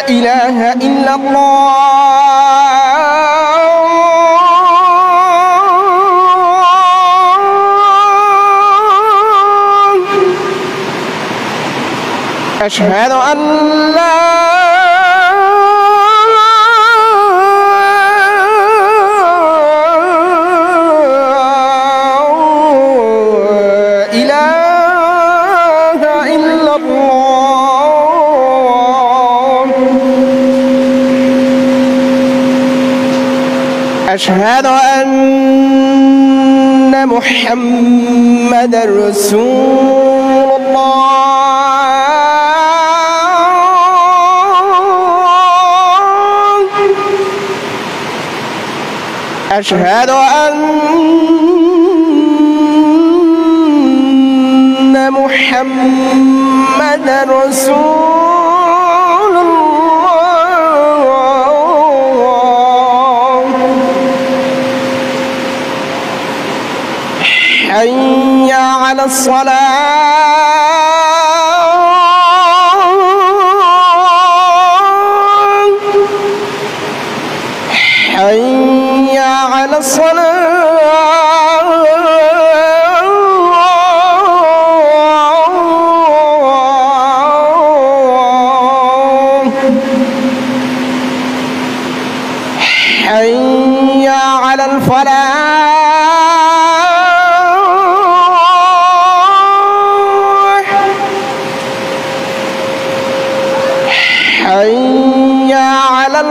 إله إلا الله أشهد أن لا إله إلا الله أشهد أن محمدًا رسول الله أشهد أن محمدًا رسول الله حي على الصلاة حي على حي على الفلاح حي على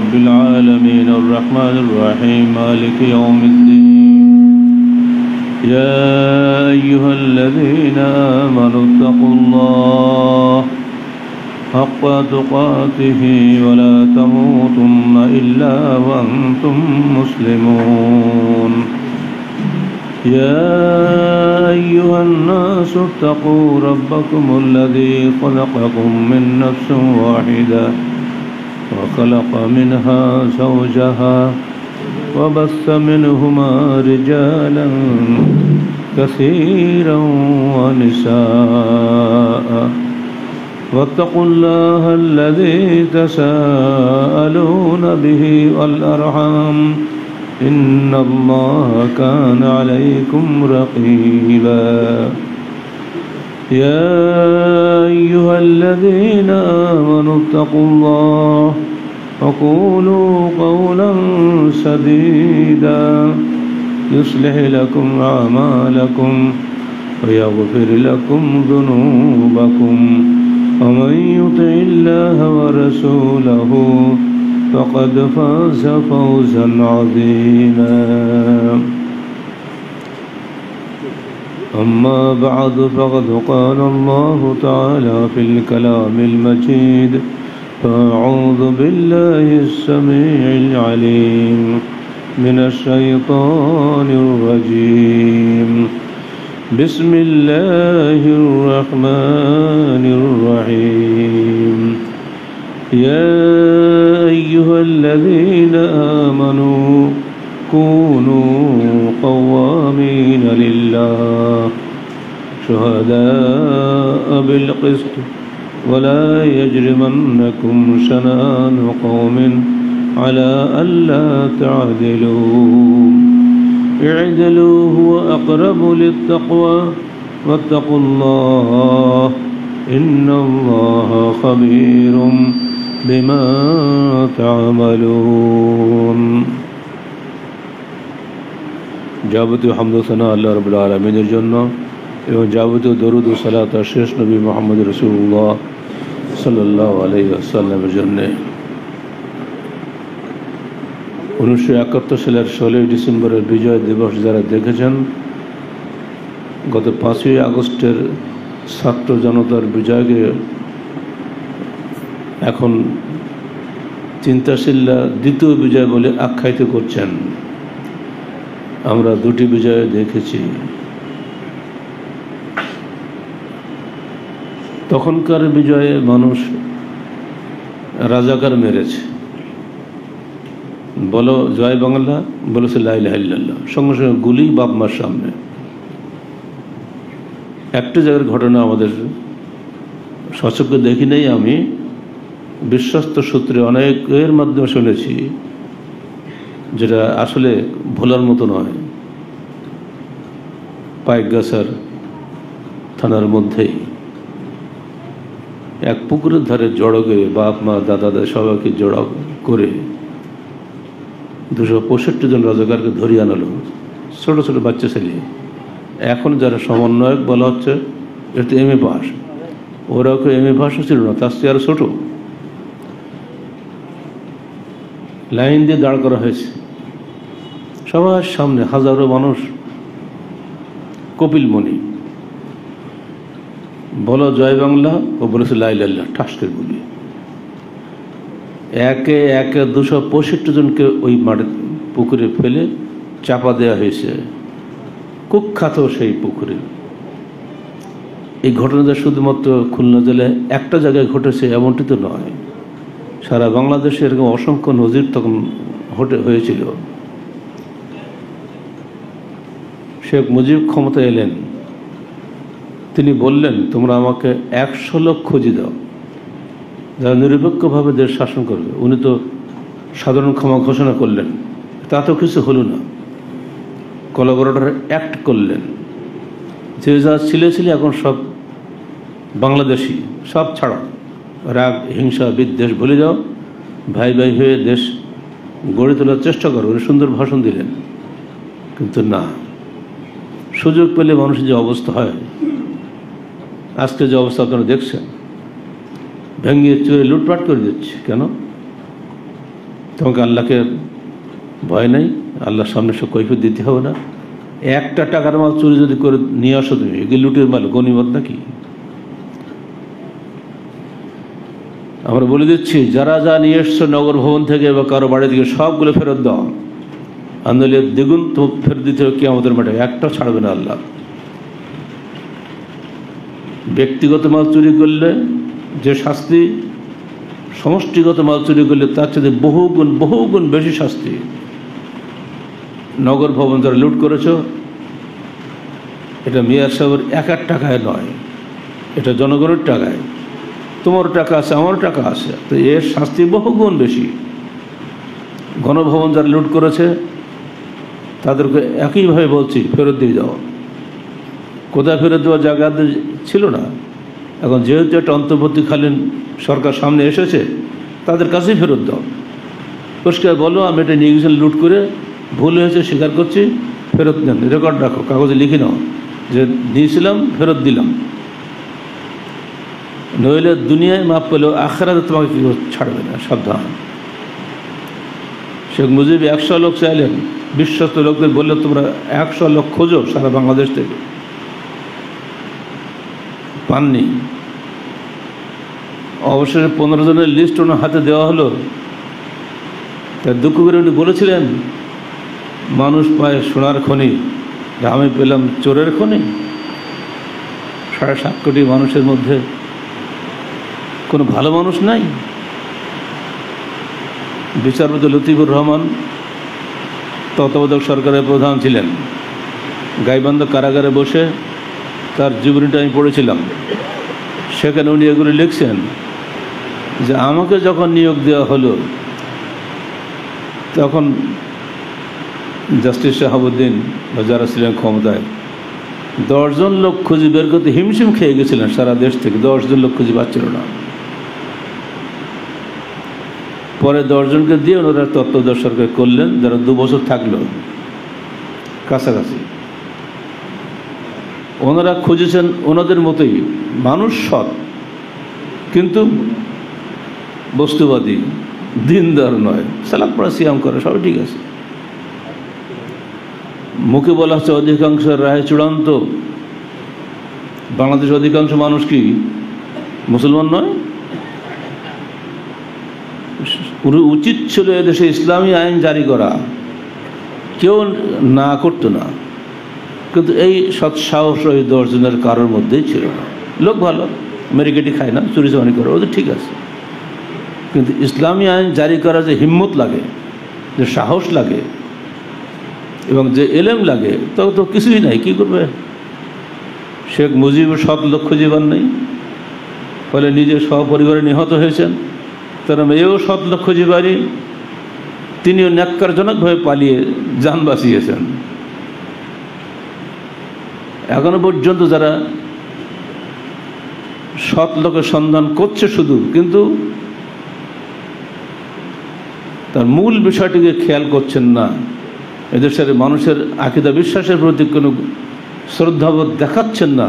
رب العالمين الرحمن الرحيم مالك يوم الدين يا أيها الذين آمنوا اتقوا الله حق تقاته ولا تموتن إلا وأنتم مسلمون يا أيها الناس اتقوا ربكم الذي خلقكم من نفس واحدة وخلق منها زوجها وبث منهما رجالا كثيرا ونساء واتقوا الله الذي تساءلون به والأرحام إن الله كان عليكم رقيبا يا أيها الذين آمنوا اتقوا الله وقولوا قولا سديدا يصلح لكم أعمالكم ويغفر لكم ذنوبكم ومن يطع الله ورسوله فقد فاز فوزا عظيما أما بعد فقد قال الله تعالى في الكلام المجيد فأعوذ بالله السميع العليم من الشيطان الرجيم بسم الله الرحمن الرحيم يا أيها الذين آمنوا كونوا قوامين لله شهداء بالقسط ولا يجرمنكم شنآن قوم على ألا تعدلوا اعدلوا هو أقرب للتقوى واتقوا الله إن الله خبير بما تعملون যাবতীয় হামদ ও সানা আল্লাহ রাব্বুল আলামিনের জন্য এবং যাবতীয় দরুদ ও সালাত শেষ নবী মুহাম্মদ রাসূলুল্লাহ সাল্লাল্লাহু আলাইহি ওয়াসাল্লামের জন্য। 1971 সালের 16 ডিসেম্বরের বিজয় দিবস যারা দেখেছেন, গত 5ই আগস্টের ছাত্র জনতার বিজয়কে এখন চিন্তাশীলরা দ্বিতীয় বিজয় বলে আখ্যায়িত করছেন। আমরা দুটি বিজয় দেখেছি। তখনকার বিজয়ে মানুষ রাজাকার মেরেছে, বলো জয় বাংলা, বলেছে লা ইলাহা ইল্লাল্লাহ, সঙ্গে সঙ্গে গুলি বাপ মার সামনে। একটা জায়গার ঘটনা আমাদের সচক্ষে দেখি নেই, আমি বিশ্বস্ত সূত্রে অনেকের মাধ্যমে শুনেছি, যেটা আসলে ভোলার মতো নয়। পাইকগাছার থানার মধ্যেই এক পুকুরের ধারে জড়কে বাপ মা দাদা দাদা সবাইকে জড়ো করে 265 জন রাজাকারকে ধরিয়ে আনলো, ছোটো ছোটো বাচ্চা ছেলে। এখন যারা সমন্বয়ক বলা হচ্ছে, এটা MA পাস, ওরাও কেউ MA পাসও ছিল না, তার চেয়ে আরও ছোটো। লাইন দিয়ে দাঁড় করা হয়েছে সবার সামনে, হাজারো মানুষ। কপিলমণি বলো জয় বাংলা, ও বলেছে লা ইলাহা ইল্লাল্লাহ, ঠাসকের গুলি। একে একে 265 জনকে ওই মাঠে পুকুরে ফেলে চাপা দেওয়া হয়েছে, কুখ্যাত সেই পুকুরে। এই ঘটনাটা শুধুমাত্র খুলনা জেলায় একটা জায়গায় ঘটেছে এমনটি তো নয়, সারা বাংলাদেশে এরকম অসংখ্য নজির তখন হয়েছিল। শেখ মুজিব ক্ষমতা এলেন, তিনি বললেন তোমরা আমাকে 100 লোক খুঁজে দাও যারা নিরপেক্ষভাবে দেশ শাসন করবে। উনি তো সাধারণ ক্ষমা ঘোষণা করলেন, তাতেও কিছু হলো না। কোলাবোরেটর অ্যাক্ট করলেন, যে যা ছিলে এখন সব বাংলাদেশি, সব ছাড়া, রাগ হিংসা বিদ্বেষ ভুলে যাও, ভাই ভাই হয়ে দেশ গড়ে তোলার চেষ্টা করো। উনি সুন্দর ভাষণ দিলেন, কিন্তু না, সুযোগ পেলে মানুষের যে অবস্থা হয়, আজকে যে অবস্থা আপনারা দেখছেন, ভেঙে চুরে লুটপাট করে দিচ্ছে। কেন? তোমাকে আল্লাহকে ভয় নেই? আল্লাহর সামনে সব কৈফিয়ত দিতে হবে না? একটা টাকার মাল চুরি যদি করে নিয়ে আসো তুমি, এগুলি লুটের মাল, গনিমত নাকি? আমরা বলে দিচ্ছি, যারা যা নিয়ে এসছো নগর ভবন থেকে বা কারো বাড়ি থেকে, সবগুলো ফেরত দাও। আন্দোলনের দ্বিগুণ তো ফেরত দিতে হবে কিয়ামতের মাঠে, একটা ছাড়বে না আল্লাহ। ব্যক্তিগত মাল চুরি করলে যে শাস্তি, সমষ্টিগত মাল চুরি করলে তার চেয়ে বহুগুণ বেশি শাস্তি। নগর ভবন যারা লুট করেছ, এটা মেয়র সাহেবের একার টাকায় নয়, এটা জনগণের টাকায়। তোমার টাকা আছে, আমার টাকা আছে, তো এর শাস্তি বহুগুণ বেশি। গণভবন যারা লুট করেছে তাদেরকে একইভাবে বলছি, ফেরত দিয়ে যাও। কোথায় ফেরত দেওয়ার জায়গা ছিল না, এখন যেহেতু একটা অন্তর্বর্তীকালীন সরকার সামনে এসেছে, তাদের কাছেই ফেরত দাও। পরিষ্কার বলো, আমি এটা নিয়ে গেছিলাম লুট করে, ভুল হয়েছে স্বীকার করছি, ফেরত নেন, রেকর্ড রাখো, কাগজে লিখে নাও যে নিয়েছিলাম, ফেরত দিলাম। নইলে দুনিয়ায় মাপ পেলেও আখেরাতে তোমাকে কি ছাড়বে না, সাবধান। শেখ মুজিব 100 লোক চাইলেন, বিশ্বস্ত লোকদের বললে তোমরা 100 লোক খোঁজো সারা বাংলাদেশ থেকে, পাননি। অবশেষে 15 জনের লিস্ট ওনার হাতে দেওয়া হলো। তার দুঃখ করে উনি বলেছিলেন, মানুষ পায় সোনার খনি, আমি পেলাম চোরের খনি। 7.5 কোটি মানুষের মধ্যে কোনো ভালো মানুষ নাই। বিচারপতি লতিফুর রহমান তত্ত্বাবধায়ক সরকারের প্রধান ছিলেন। গাইবান্ধা কারাগারে বসে তার জীবনীটা আমি পড়েছিলাম। সেখানে উনি এগুলো লিখছেন যে আমাকে যখন নিয়োগ দেওয়া হলো তখন জাস্টিস শাহাবুদ্দিন বা যারা ছিলেন ক্ষমতায় 10 জন লোক খুঁজে বের করতে হিমশিম খেয়ে গেছিলেন সারা দেশ থেকে। 10 জন লোক খুঁজে পাচ্ছিল না। পরে 10 জনকে দিয়ে ওনারা তত্ত্বাবধায়ক সরকার করলেন, যারা 2 বছর থাকলো কাছাকাছি। ওনারা খুঁজেছেন ওনাদের মতোই, মানুষ সৎ কিন্তু বস্তুবাদী, দিনদার নয়, সালাদ পড়া সিয়াম করে, সবই ঠিক আছে। মুখে বলা হচ্ছে অধিকাংশ রায় চূড়ান্ত। বাংলাদেশ অধিকাংশ মানুষ কি মুসলমান নয়? উচিত ছিল এদেশে ইসলামী আইন জারি করা, কেউ না করতো না, কিন্তু এই সৎসাহস ওই 10 জনের কারোর মধ্যেই ছিল না। লোক ভালো, মেরিকেটি খায় না, চুরি চামারি করে, ওদের ঠিক আছে, কিন্তু ইসলামী আইন জারি করা যে হিম্মত লাগে, যে সাহস লাগে এবং যে এলেম লাগে, তখন তো কিছুই নাই। কী করবে? শেখ মুজিবুর 7 লক্ষ জীবন নেই, ফলে নিজে সপরিবারে নিহত হয়েছেন। তার মেয়েও 7 লক্ষ জীবারই, তিনিও ন্যাক্কারজনকভাবে পালিয়ে যান বাঁচিয়েছেন। এখনো পর্যন্ত যারা 7 লোকের সন্ধান করছে শুধু, কিন্তু তার মূল বিষয়টিকে খেয়াল করছেন না, এদেশের মানুষের আকীদা বিশ্বাসের প্রতি কোনো শ্রদ্ধাবোধ দেখাচ্ছেন না,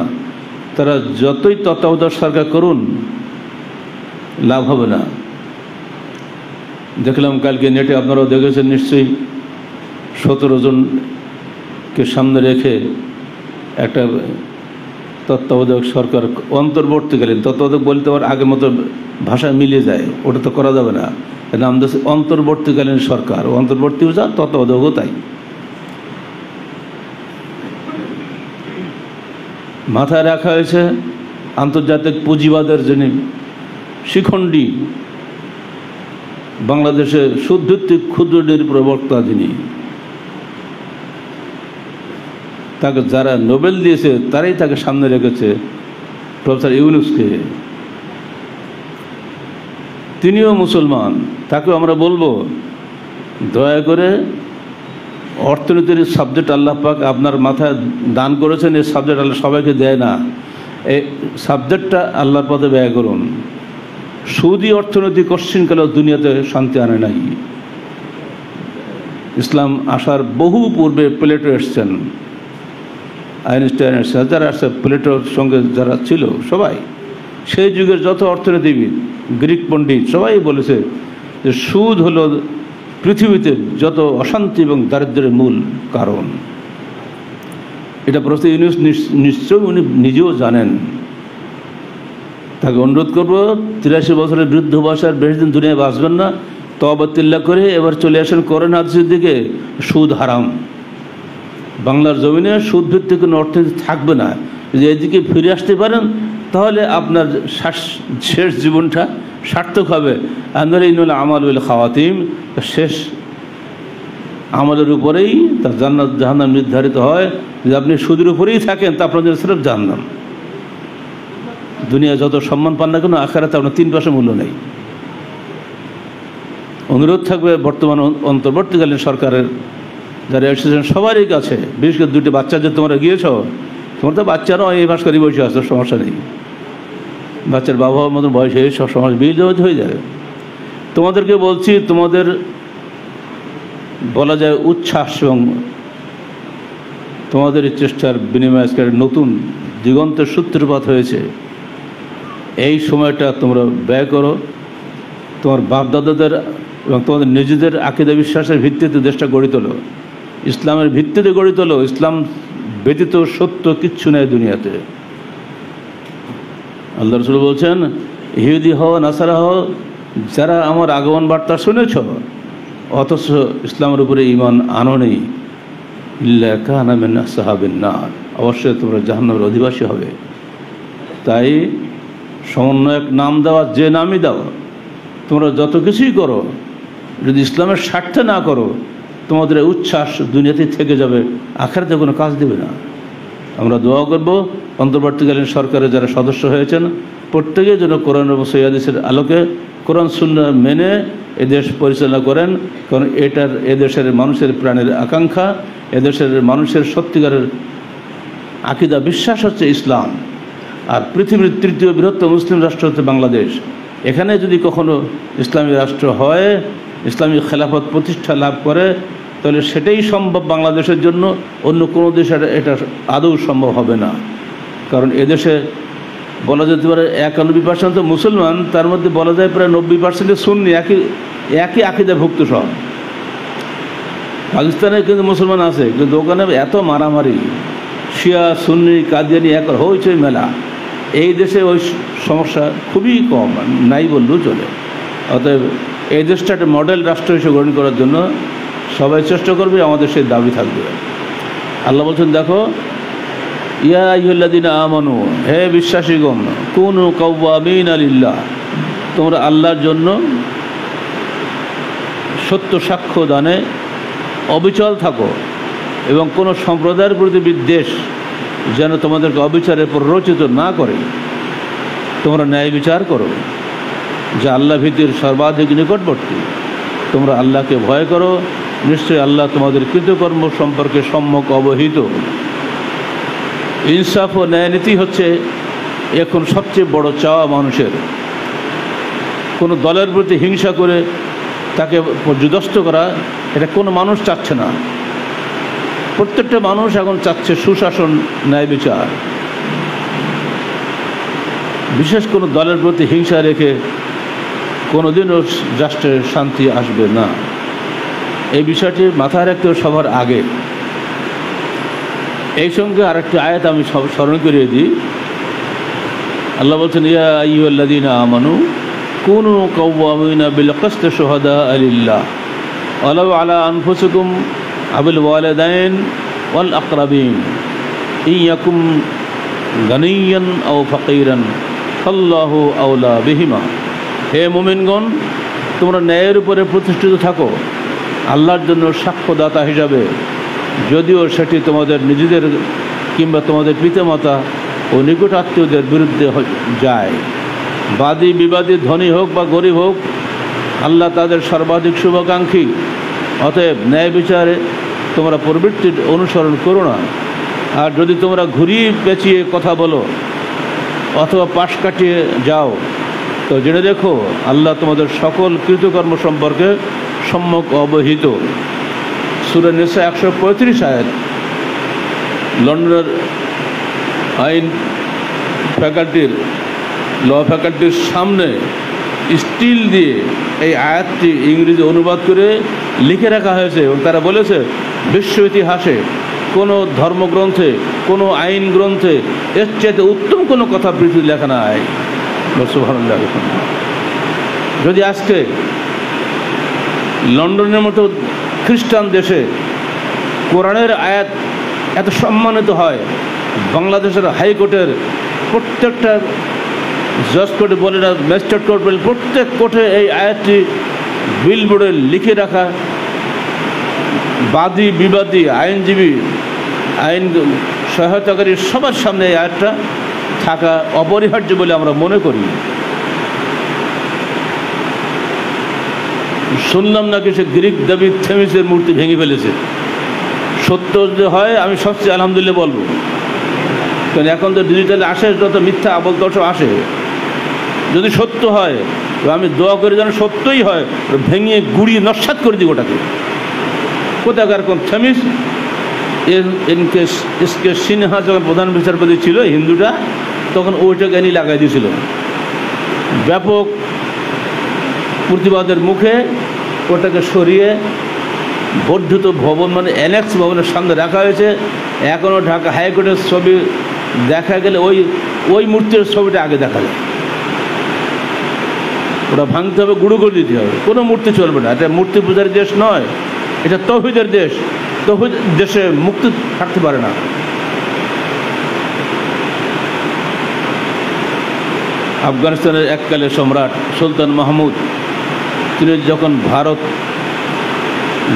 তারা যতই তত্ত্বাবধায়ক সরকার করুন লাভ হবে না। দেখলাম কালকে নেটে, আপনারাও দেখেছেন নিশ্চয়ই, 17 জনকে সামনে রেখে একটা তত্ত্বাবধায়ক সরকার অন্তর্বর্তীকালীন, তত্ত্বাবধায়ক বলতে আবার আগের মতো ভাষা মিলিয়ে যায়, ওটা তো করা যাবে না, নাম দিয়েছে অন্তর্বর্তীকালীন সরকার। অন্তর্বর্তীও যা, তত্ত্বাবধায়কও তাই। মাথায় রাখা হয়েছে আন্তর্জাতিক পুঁজিবাদের যিনি শিখণ্ডী, বাংলাদেশে সুদভিত্তিক ক্ষুদ্র ঋণের প্রবক্তা যিনি, তাকে যারা নোবেল দিয়েছে তারাই তাকে সামনে রেখেছে, প্রফেসর ইউনুসকে। তিনিও মুসলমান, তাকেও আমরা বলবো দয়া করে অর্থনীতির সাবজেক্ট আল্লাহ পাক আপনার মাথায় দান করেছেন, এই সাবজেক্ট আল্লাহ সবাইকে দেয় না, এই সাবজেক্টটা আল্লাহর পথে ব্যয় করুন। সুদী অর্থনীতি কশ্চিনকালেও দুনিয়াতে শান্তি আনে নাই। ইসলাম আসার বহু পূর্বে প্লেটো এসছেন, আইনস্টাইন এসছেন, যারা আসছে প্লেটোর সঙ্গে যারা ছিল সবাই, সেই যুগের যত অর্থনীতিবিদ, গ্রিক পণ্ডিত সবাই বলেছে যে সুদ হলো পৃথিবীতে যত অশান্তি এবং দারিদ্র্যের মূল কারণ। এটা প্রফেসর ইউনুস নিশ্চয়ই উনি নিজেও জানেন। তাকে অনুরোধ করব, 83 বছরের বৃদ্ধ বয়সের বেশি দিন দুনিয়ায় বাঁচবেন না, তওবা তিল্লা করে এবার চলে আসেন কোরআন হাদিসের দিকে। সুদ হারাম, বাংলার জমিনে সুদভিত্তিক কোনো অর্থনীতি থাকবে না। যদি এদিকে ফিরে আসতে পারেন তাহলে আপনার শেষ জীবনটা সার্থক হবে। আনওয়াল আমালুল খাওয়াতিম, শেষ আমলের উপরেই তার জান্নাত জাহান্নাম নির্ধারিত হয়। যদি আপনি সুদের উপরেই থাকেন তা আপনার জন্য সির্ফ জাহান্নাম। দুনিয়া যত সম্মান পান না কেন, আখিরাতে আপনার 3 পয়সা মূল্য নেই। অনুরোধ থাকবে বর্তমান অন্তর্বর্তীকালীন সরকারের যারা এসেছেন সবারই কাছে, বিশেষ করে 2টি বাচ্চা যে তোমরা গিয়েছ, তোমার তো বাচ্চারাও এই ভাস্করই বসে আসতো, সমস্যা নেই, বাচ্চার বাবার মতো বয়স হয়ে সব সমাজ বিল হয়ে যাবে। তোমাদেরকে বলছি, তোমাদের বলা যায় উচ্ছ্বাস এবং তোমাদের এই চেষ্টার বিনিময়ে আজকে নতুন দিগন্তের সূত্রপাত হয়েছে। এই সময়টা তোমরা ব্যয় করো, তোমার বাপদাদাদের এবং তোমাদের নিজেদের আকীদা বিশ্বাসের ভিত্তিতে দেশটা গড়ে তোলো, ইসলামের ভিত্তিতে গড়ে তোলো। ইসলাম ব্যতীত সত্য কিচ্ছু নেই দুনিয়াতে। আল্লাহ রাসূল বলছেন, ইহুদি হও নাসারা হও, যারা আমার আগমন বার্তা শুনেছ অথচ ইসলামের উপরে ঈমান আনো নেই, ইল্লা কানা মিন আসহাবিন নার, অবশ্যই তোমরা জাহান্নামের অধিবাসী হবে। তাই সমন্বয়ক নাম দেওয়া যে নামই দাও, তোমরা যত কিছুই করো, যদি ইসলামের স্বার্থে না করো, তোমাদের এই উচ্ছ্বাস দুনিয়াতেই থেকে যাবে, আখিরাতে কোনো কাজ দেবে না। আমরা দোয়া করব অন্তর্বর্তীকালীন সরকারের যারা সদস্য হয়েছেন প্রত্যেকেই যেন কোরআন এবং সহিহ হাদিসের আলোকে কোরআন সুন্নাহ মেনে এদেশ পরিচালনা করেন, কারণ এটার এদেশের মানুষের প্রাণের আকাঙ্ক্ষা, এদেশের মানুষের সত্যিকারের আকিদা বিশ্বাস হচ্ছে ইসলাম। আর পৃথিবীর তৃতীয় বৃহত্তম মুসলিম রাষ্ট্র হচ্ছে বাংলাদেশ। এখানে যদি কখনো ইসলামী রাষ্ট্র হয়, ইসলামী খেলাফত প্রতিষ্ঠা লাভ করে, তাহলে সেটাই সম্ভব বাংলাদেশের জন্য, অন্য কোনো দেশে এটা আদৌ সম্ভব হবে না। কারণ এদেশে বলা যেতে পারে 91% মুসলমান, তার মধ্যে বলা যায় প্রায় 90% সুন্নি, একই আকিদাভুক্ত সব। পাকিস্তানে কিন্তু মুসলমান আছে, কিন্তু ওখানে এত মারামারি, শিয়া সুন্নি কাদিয়ানি এক হইচই মেলা। এই দেশে ওই সমস্যা খুবই কম, নাই বললেও চলে। অতএব এই দেশটা একটা মডেল রাষ্ট্র হিসেবে গ্রহণ করার জন্য সবাই চেষ্টা করবে, আমাদের সেই দাবি থাকবে। আল্লাহ বলছেন, দেখো, ইয়া আইয়ুহাল্লাযীনা আমানু, হে বিশ্বাসীগণ, কুনু কাওয়ামিনা লিল্লাহ, তোমরা আল্লাহর জন্য সত্য সাক্ষ্য দানে অবিচল থাকো, এবং কোনো সম্প্রদায়ের প্রতি বিদ্বেষ যেন তোমাদেরকে অবিচারে প্ররোচিত না করে। তোমরা ন্যায় বিচার করো, যা আল্লাহ ভীতির সর্বাধিক নিকটবর্তী। তোমরা আল্লাহকে ভয় করো, নিশ্চয়ই আল্লাহ তোমাদের কৃতকর্ম সম্পর্কে সম্যক অবহিত। ইনসাফ ও ন্যায়নীতি হচ্ছে এখন সবচেয়ে বড় চাওয়া মানুষের। কোনো দলের প্রতি হিংসা করে তাকে পর্যদস্ত করা, এটা কোনো মানুষ চাচ্ছে না। প্রত্যেকটা মানুষ এখন চাচ্ছে সুশাসন, ন্যায় বিচার। বিশেষ কোনো দলের প্রতি হিংসা রেখে কোনোদিনও রাষ্ট্রে শান্তি আসবে না। এই বিষয়টি মাথায় রাখতে সবার আগে। এই সঙ্গে আরেকটি আয়াত আমি স্মরণ করিয়ে দিই। আল্লাহ বলছেন, ইয়া আইয়ুহাল্লাযীনা আমানু কুনু কাওয়ামিনা বিল কিসতি শুহাদা লিল্লাহ ওয়ালাউ আলা আনফুসিকুম আবিল ওয়ালিদাইন ওয়াল আকরাবিন ইয়াকুম গানিয়ান আও ফাকিরান ফাল্লাহু আওলা বিহিমা। হে মুমিনগণ, তোমরা ন্যায়ের উপরে প্রতিষ্ঠিত থাকো আল্লাহর জন্য সাক্ষ্যদাতা হিসাবে, যদিও সেটি তোমাদের নিজেদের কিংবা তোমাদের পিতামাতা ও নিকট আত্মীয়দের বিরুদ্ধে যায়। বাদী বিবাদী ধনী হোক বা গরিব হোক, আল্লাহ তাদের সর্বাধিক শুভাকাঙ্ক্ষী। অতএব ন্যায় বিচারে তোমরা প্রবৃত্তির অনুসরণ করো না। আর যদি তোমরা ঘুরিয়ে পেঁচিয়ে কথা বলো অথবা পাশ কাটিয়ে যাও, তো জেনে দেখো আল্লাহ তোমাদের সকল কৃতকর্ম সম্পর্কে সম্যক অবহিত। সূরা নিসা 135 আয়াত। লন্ডনের আইন ফ্যাকাল্টির ল ফ্যাকাল্টির সামনে স্টিল দিয়ে এই আয়াতটি ইংরেজি অনুবাদ করে লিখে রাখা হয়েছে, এবং তারা বলেছে বিশ্ব ইতিহাসে কোনো ধর্মগ্রন্থে, কোনো আইন গ্রন্থে এর চাইতে উত্তম কোনো কথা পৃথিবী লেখা নাই। সুবহানাল্লাহ। যদি আজকে লন্ডনের মতো খ্রিস্টান দেশে কোরআনের আয়াত এত সম্মানিত হয়, বাংলাদেশের হাইকোর্টের প্রত্যেকটা জজ কোর্টে বলে না, ম্যাজিস্ট্রেট কোর্ট বলে, প্রত্যেক কোর্টে এই আয়াতটি বিলবোর্ডে লিখে রাখা, বাদী বিবাদী আইনজীবী আইন সহায়তাকারী সবার সামনে এই আয়াতটা থাকা অপরিহার্য বলে আমরা মনে করি। শুনলাম নাকি সে গ্রিক দেবী থেমিসের মূর্তি ভেঙে ফেলেছে। সত্য যে হয় আমি সবচেয়ে আলহামদুলিল্লাহ বলবো, কারণ এখন তো ডিজিটালে আসে, যত মিথ্যা আবল তসব আসে। যদি সত্য হয় আমি দোয়া করে যেন সত্যই হয়, ভেঙে গুড়িয়ে নস্যাৎ করে দিই ওটাকে। কোথাকার কোন থেমিস এসকে সিনহা যখন প্রধান বিচারপতি ছিল হিন্দুটা, তখন ওইটাকে এনে লাগাই দিয়েছিল। ব্যাপক প্রতিবাদের মুখে ওটাকে সরিয়ে বর্ধিত ভবন, মানে অ্যানেক্স ভবনের সামনে রাখা হয়েছে। এখনও ঢাকা হাইকোর্টের ছবি দেখা গেলে ওই মূর্তির ছবিটা আগে দেখা যায়। ওটা ভাঙতে হবে, গুঁড়ো করে দিতে হবে, কোনো মূর্তি চলবে না। এটা মূর্তি পূজার দেশ নয়, এটা তৌহিদের দেশ। তৌহিদ দেশে মুক্তি থাকতে পারে না। আফগানিস্তানের এককালে সম্রাট সুলতান মাহমুদ তিনি যখন ভারত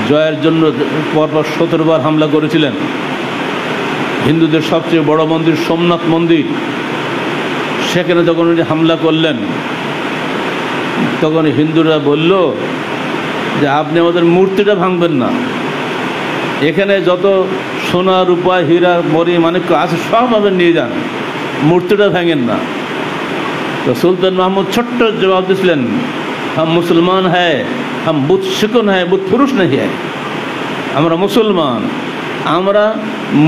জয়ের জন্য পরপর 17 বার হামলা করেছিলেন, হিন্দুদের সবচেয়ে বড় মন্দির সোমনাথ মন্দির, সেখানে যখন উনি হামলা করলেন, তখন হিন্দুরা বলল যে আপনি আমাদের মূর্তিটা ভাঙবেন না, এখানে যত সোনা রূপা হীরা মরি মানিক্য আছে সব আপনি নিয়ে যান, মূর্তিটা ভাঙেন না। তো সুলতান মাহমুদ ছোট্ট জবাব দিয়েছিলেন, হাম মুসলমান হ্যায়, হাম বুত শিকুন হ্যায়, বুত পুরুষ নেই হ্যায়। আমরা মুসলমান, আমরা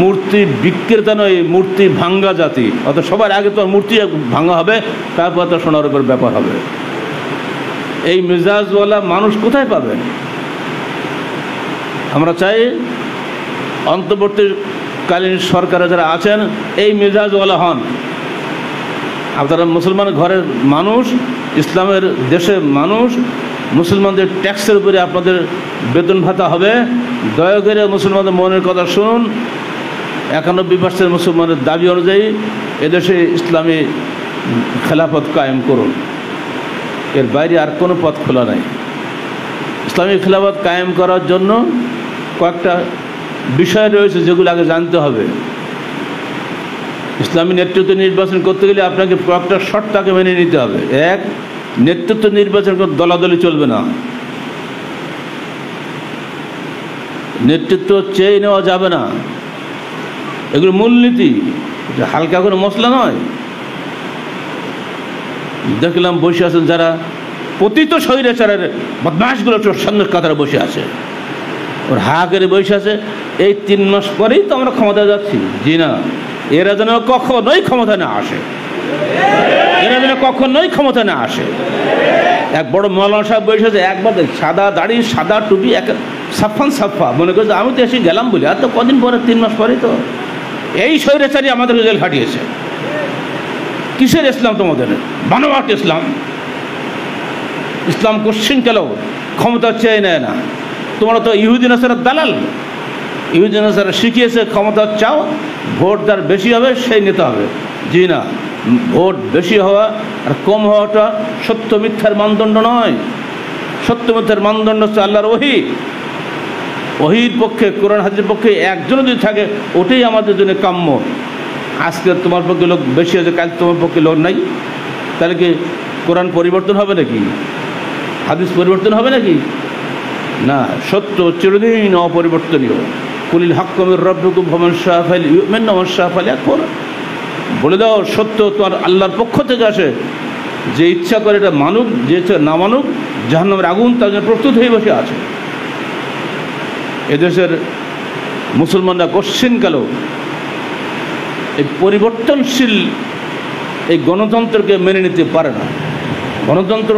মূর্তি বিক্রেতা নয়, মূর্তি ভাঙ্গা জাতি। অত সবার আগে তো মূর্তি ভাঙা হবে, তারপর তো সোনার উপর ব্যাপার হবে। এই মেজাজওয়ালা মানুষ কোথায় পাবেন? আমরা চাই অন্তর্বর্তীকালীন সরকারে যারা আছেন এই মেজাজওয়ালা হন। আপনারা মুসলমান ঘরের মানুষ, ইসলামের দেশের মানুষ, মুসলমানদের ট্যাক্সের উপরে আপনাদের বেতন ভাতা হবে। দয়া করে মুসলমানদের মনের কথা শুনুন। 91% মুসলমানের দাবি অনুযায়ী এদেশে ইসলামী খেলাফত কায়েম করুন, এর বাইরে আর কোনো পথ খোলা নাই। ইসলামী খেলাফত কায়েম করার জন্য কয়েকটা বিষয় রয়েছে যেগুলো আগে জানতে হবে। ইসলামী নেতৃত্ব নির্বাচন করতে গেলে আপনাকে কয়েকটা শর্তাকে মেনে নিতে হবে। এক, নেতৃত্ব নির্বাচন করে দলাদলি চলবে না, নেতৃত্ব চেয়ে নেওয়া যাবে না, এগুলো মূলনীতি, হালকা কোনো মশলা নয়। দেখলাম বসে আছেন যারা পতিত স্বৈরাচারের বদমাশগুলো সামনের কাতারে বসে আছে, ওর হা করে বসে আছে, এই 3 মাস পরেই তো আমরা ক্ষমতা যাচ্ছি। জি না, এরা যেন কখনোই ক্ষমতা না আসে, এরা যেন কখনোই ক্ষমতা না আসে। এক বড় মৌলানা সাহেব বসে আছে, একবার সাদা দাড়ি সাদা টুপি, এক সাফান সাফা, মনে করছে আমি তো এসে গেলাম বলে, আর তো কদিন পরে 3 মাস পরেই তো এই স্বৈরাচারী আমাদের জেল খাটিয়েছে। কিসের ইসলাম তোমাদের? বানোয়াট ইসলাম। ইসলাম কোশ্চিন কেন ক্ষমতা চেয়ে নেয় না? তোমরা তো ইহুদি নাসারার দালাল। ইহুদি নাসারা শিখিয়েছে ক্ষমতা চাও, ভোট যার বেশি হবে সেই নেতা হবে। জি না, ভোট বেশি হওয়া আর কম হওয়াটা সত্য মিথ্যার মানদণ্ড নয়। সত্য মিথ্যার মানদণ্ড হচ্ছে আল্লাহর ওহী। ওহীর পক্ষে, কোরআন হাদিসের পক্ষে একজন যদি থাকে, ওটাই আমাদের জন্য কাম্য। আজকে তোমার পক্ষে লোক বেশি আছে, কাল তোমার পক্ষে লোক নাই, তাহলে কি কোরআন পরিবর্তন হবে নাকি? হাদিস পরিবর্তন হবে নাকি? না, সত্য চিরদিন অপরিবর্তনীয়। কুলিল হাক্কু মির রাব্বিকুম ফামান শাআ ফালইউমিন ওয়া মান শাআ ফালইয়াকফুর। বলে দাও সত্য তোমার আল্লাহর পক্ষ থেকে আসে, যে ইচ্ছা করে এটা মানুক, যে ইচ্ছা না মানুক, জাহান্নামের আগুন তার জন্য প্রস্তুত হয়ে বসে আছে। এদেশের মুসলমানরা কোশ্চিনকাল এই পরিবর্তনশীল এই গণতন্ত্রকে মেনে নিতে পারে না। গণতন্ত্র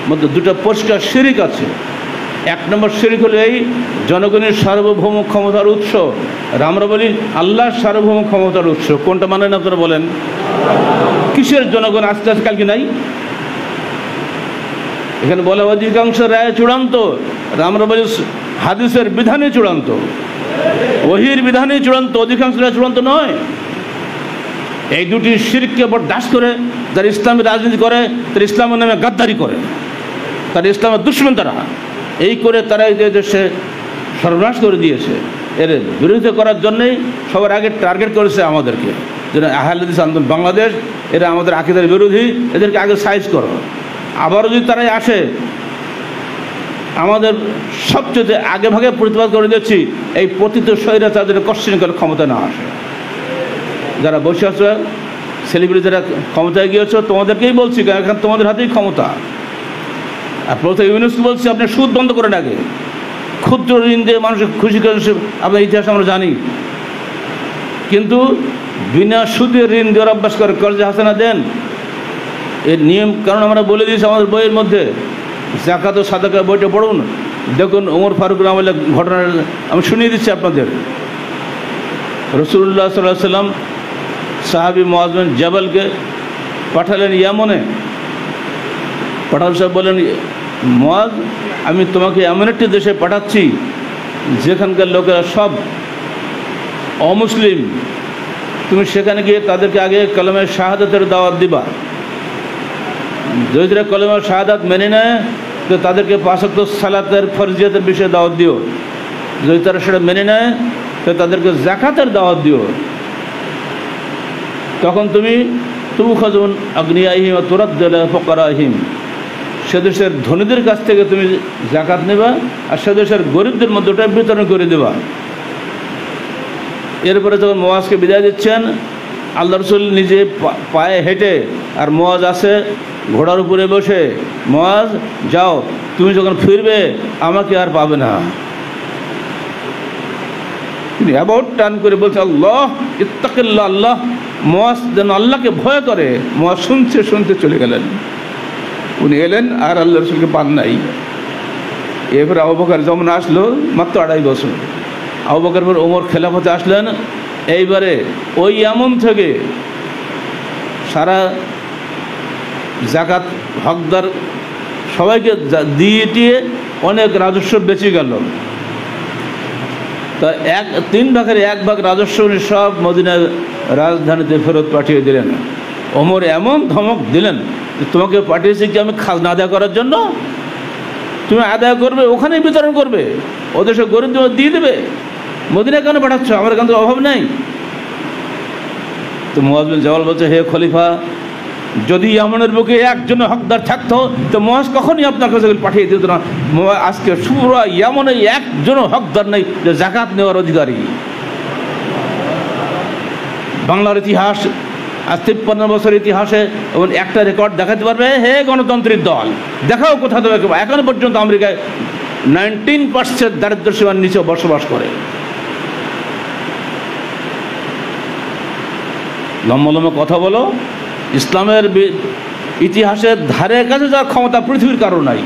মধ্যে 2টা পরিষ্কার শিরিক আছে। 1 নম্বর শিরিক হলো এই জনগণের সার্বভৌম ক্ষমতার উৎস। আমরা বলি আল্লাহর সার্বভৌম ক্ষমতার উৎস। কোনটা মানেন আপনারা বলেন? কিসের জনগণ আস্তে আস্তে কালকে নাই? এখানে বলে অধিকাংশ রায় চূড়ান্ত, আমরা বলি হাদিসের বিধানে চূড়ান্ত, ওহীর বিধানে চূড়ান্ত, অধিকাংশ রায় চূড়ান্ত নয়। এই দুটি শিরককে বরদাস্ত করে যারা ইসলামী রাজনীতি করে, তারা ইসলামের নামে গাদ্দারি করে, তারা ইসলামের দুশমন, তারা এই করে তারা এই দেশে সর্বনাশ করে দিয়েছে। এর বিরোধিতা করার জন্যই সবার আগে টার্গেট করেছে আমাদেরকে, যেন আহলে হাদিস আন্দোলন বাংলাদেশ, এরা আমাদের আকীদার বিরোধী, এদেরকে আগে সাইজ করো। আবারও যদি তারাই আসে, আমাদের সবচেয়ে আগে ভাগে প্রতিবাদ করে দিচ্ছি এই পতিত স্বৈরাচারদের কোশ্চিন করে ক্ষমতা না আসে। যারা বসে আছে সেলিব্রিটি, যারা ক্ষমতায় গিয়েছ, তোমাদেরকেই বলছি, এখন তোমাদের হাতেই ক্ষমতা। আর প্রথম ইউনুসকে বলছি, আপনি সুদ বন্ধ করেন আগে। ক্ষুদ্র ঋণ দিয়ে মানুষকে খুশি করে, আপনার ইতিহাস আমরা জানি, কিন্তু বিনা সুদে ঋণ দেওয়ার অভ্যাস করে, কর্জে হাসানা দেন, এর নিয়ম কারণ আমরা বলে দিয়েছি আমাদের বইয়ের মধ্যে। জাকাত ও সাদাকা বইটা পড়ুন, দেখুন ওমর ফারুক রাহমাতুল্লাহ ঘটনা আমি শুনিয়ে দিচ্ছি আপনাদের। রাসূলুল্লাহ সাল্লাল্লাহু আলাইহি ওয়াসাল্লাম সাহাবী মুআয বিন জাবালকে পাঠালেন ইয়ামনে। পাঠান সাহেব বলেন, মুআয, আমি তোমাকে এমন একটি দেশে পাঠাচ্ছি যেখানকার লোকেরা সব অমুসলিম, তুমি সেখানে গিয়ে তাদেরকে আগে কলমে শাহাদাতের দাওয়াত দিবা। যদি তারা কলমে শাহাদাত মেনে নেয়, তো তাদেরকে 5 ওয়াক্ত সালাতের ফরজিয়াতের বিষয়ে দাওয়াত দিও। যদি তারা সেটা মেনে নেয় তো তাদেরকে যাকাতের দাওয়াত দিও। তখন তুমি তুখাজুন আগ্নিয়াহিম ওয়া তুরাদ্দু ইলা ফুকারাহিম, সে দেশের ধনীদের কাছ থেকে তুমি যাকাত নেবা আর সে দেশের গরিবদের মধ্যে ওটা বিতরণ করে দেবা। এরপরে যখন মুয়াজকে বিদায় দিচ্ছেন, আল্লাহ রসুল নিজে পায়ে হেঁটে আর মুয়াজ আছে ঘোড়ার উপরে বসে, মুয়াজ যাও, তুমি যখন ফিরবে আমাকে আর পাবে না। তিনি অ্যাবাউট টার্ন করে বলছে আল্লাহ ইত্তাকিল্লাহ, আল্লাহ। মুয়াজ যেন আল্লাহকে ভয় করে। মুয়াজ শুনতে শুনতে চলে গেলেন। উনি এলেন আর আল্লাহ রসুলকে পান নাই। এরপরে আবু বকর যেমন আসলো মাত্র 2.5 বছর। আবু বকর পর ওমর খেলাফতে আসলেন। এইবারে ওই এমন থেকে সারা জাকাত হকদার সবাইকে দিয়ে টিয়ে অনেক রাজস্ব বেঁচে গেল। তা 3 ভাগের 1 ভাগ রাজস্ব উনি সব মদিনার রাজধানীতে ফেরত পাঠিয়ে দিলেন। ওমর এমন ধমক দিলেন যে তোমাকে পাঠিয়েছি কি আমি খাজনা আদায় করার জন্য? তুমি আদায় করবে, ওখানেই বিতরণ করবে, ওদের সব গরিব দিয়ে দেবে। মদিনা কেন পাঠাচ্ছ? আমার এখান থেকে অভাব নেই। তো মুয়াজ বিন জাবাল বলছে, হে খলিফা, যদি ইয়ামানের বুকে একজন হকদার থাকতো তো মুয়াজ কখনই আপনার কাছে পাঠিয়ে দিত না। আজকে পুরো ইয়ামানে একজনও হকদার নেই যে যাকাত নেওয়ার অধিকারী। বাংলার ইতিহাস আজ 53 বছর ইতিহাসে এবং একটা রেকর্ড দেখাতে পারবে, হে গণতন্ত্রের দল দেখাও কোথা দেবে। এখনো পর্যন্ত আমেরিকায় 19% দারিদ্র্য সীমার নিচে বসবাস করে। লম্বা লম্বা কথা বলো, ইসলামের ইতিহাসের ধারে কাছে যাওয়ার ক্ষমতা পৃথিবীর কারো নাই।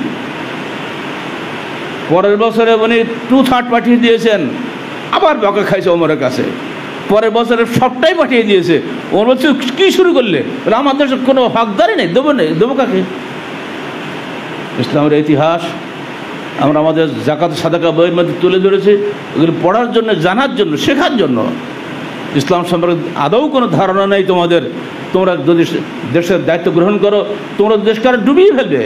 পরের বছরে উনি 2/3 পাঠিয়ে দিয়েছেন, আবার বকা খাইছে ওমরের কাছে। পরের বছরে সবটাই পাঠিয়ে দিয়েছে। ওমর বলছে কী শুরু করলে? বলে আমাদের কোনো হকদারই নেই, দেবো কাকে? ইসলামের ইতিহাস আমরা আমাদের জাকাত সাদাকা বইয়ের মধ্যে তুলে ধরেছি, ওগুলো পড়ার জন্য, জানার জন্য, শেখার জন্য। ইসলাম সম্পর্কে আদৌ কোনো ধারণা নেই তোমাদের। তোমরা যদি দেশের দায়িত্ব গ্রহণ করো, তোমরা দেশকে আর ডুবিয়ে ফেলবে।